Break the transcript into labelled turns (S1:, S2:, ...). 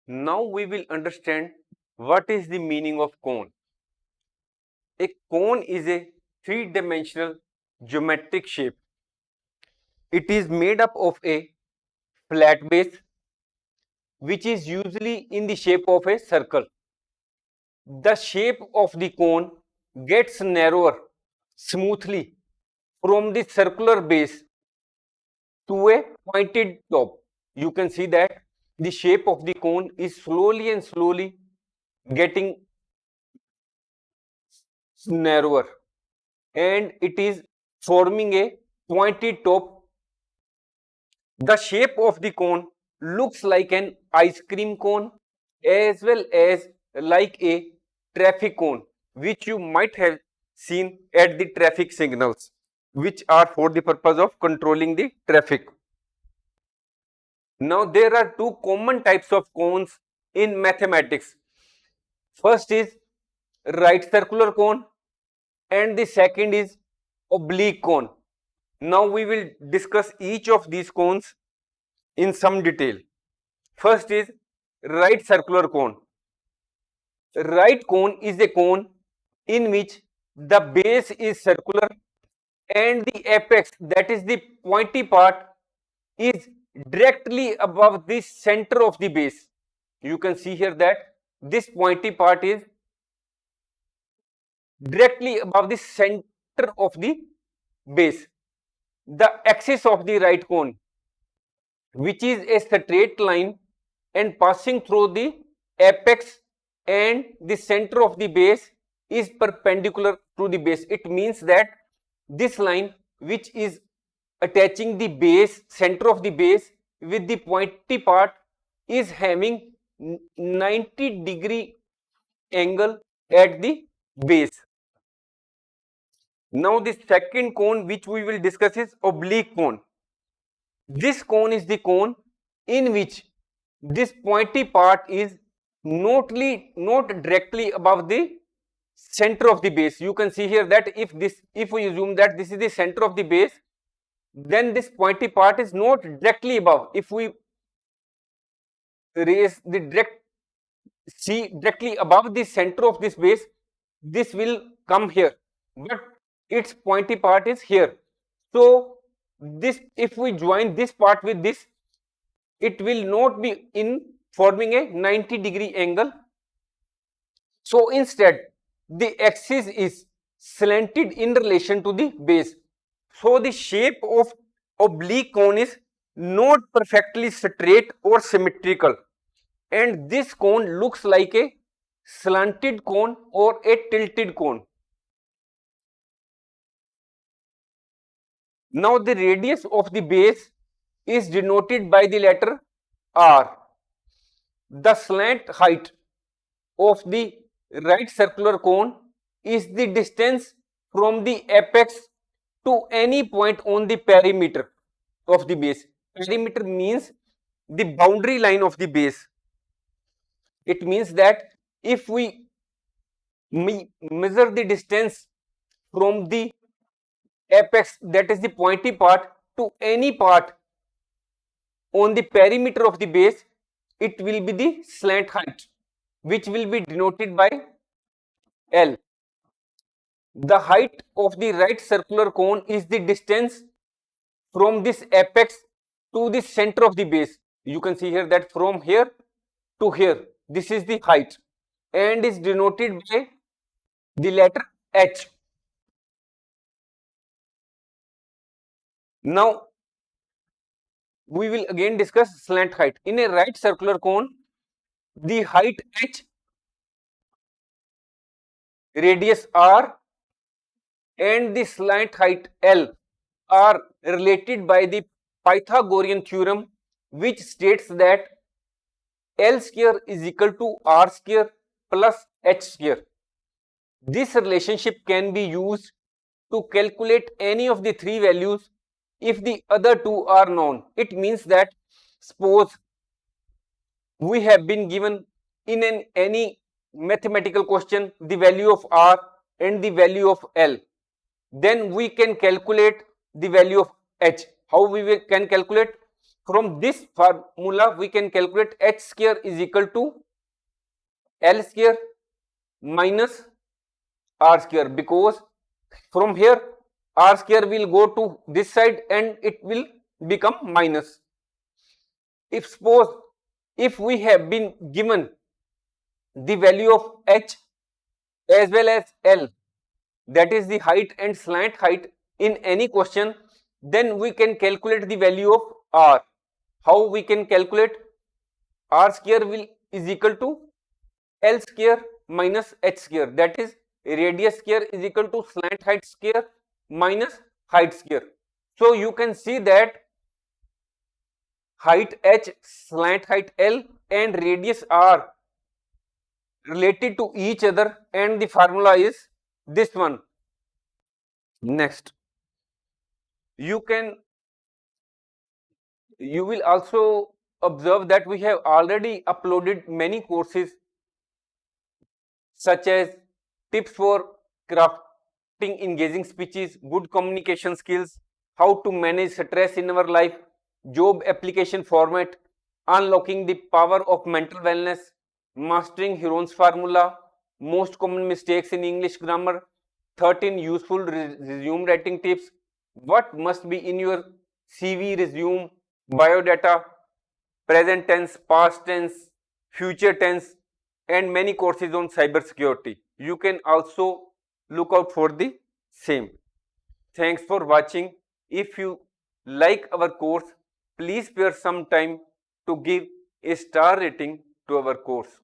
S1: Now we will understand what is the meaning of cone. A cone is a three-dimensional geometric shape. It is made up of a flat base, which is usually in the shape of a circle. The shape of the cone gets narrower smoothly from the circular base to a pointed top. You can see that the shape of the cone is slowly getting narrower, and it is forming a pointed top. The shape of the cone looks like an ice cream cone as well as like a traffic cone, which you might have seen at the traffic signals, which are for the purpose of controlling the traffic. Now there are two common types of cones in mathematics. First is right circular cone and the second is oblique cone. Now we will discuss each of these cones in some detail. First is right circular cone. Right cone is a cone in which the base is circular and the apex, that is the pointy part, is directly above the center of the base. You can see here that this pointy part is directly above the center of the base. The axis of the right cone, which is a straight line and passing through the apex and the center of the base, is perpendicular to the base. It means that this line, which is attaching the base, center of the base with the pointy part, is having 90-degree angle at the base. Now the second cone which we will discuss is oblique cone. This cone is the cone in which this pointy part is not directly above the center of the base. You can see here that if we assume that this is the center of the base, then this pointy part is not directly above. If we raise the directly above the center of this base, this will come here, but its pointy part is here. So this, if we join this part with this, it will not be in forming a 90-degree angle. So instead the axis is slanted in relation to the base. So the shape of oblique cone is not perfectly straight or symmetrical, and this cone looks like a slanted cone or a tilted cone. Now the radius of the base is denoted by the letter R. The slant height of the right circular cone is the distance from the apex to any point on the perimeter of the base. Perimeter means the boundary line of the base. It means that if we measure the distance from the apex, that is the pointy part, to any part on the perimeter of the base, it will be the slant height, which will be denoted by L. The height of the right circular cone is the distance from this apex to the center of the base. You can see here that from here to here, this is the height and is denoted by the letter H. Now we will again discuss slant height. In a right circular cone, the height H, radius R and the slant height L are related by the Pythagorean theorem, which states that L square is equal to R square plus H square. This relationship can be used to calculate any of the three values if the other two are known. It means that suppose we have been given in any mathematical question the value of R and the value of L, then we can calculate the value of H. How we can calculate? From this formula, we can calculate h square is equal to L square minus R square, because from here R square will go to this side and it will become minus. If suppose if we have been given the value of h as well as L, that is the height and slant height in any question, then we can calculate the value of R. How we can calculate? R square is equal to L square minus h square, that is radius square is equal to slant height square minus height square. So you can see that height h, slant height L and radius R related to each other, and the formula is this one. Next, you will also observe that we have already uploaded many courses such as tips for crafting engaging speeches, good communication skills, how to manage stress in our life, job application format, unlocking the power of mental wellness, mastering Huron's formula, most common mistakes in English grammar, 13 useful resume writing tips, what must be in your CV, resume, biodata, present tense, past tense, future tense, and many courses on cybersecurity. You can also look out for the same. Thanks for watching. If you like our course, please spare some time to give a star rating to our course.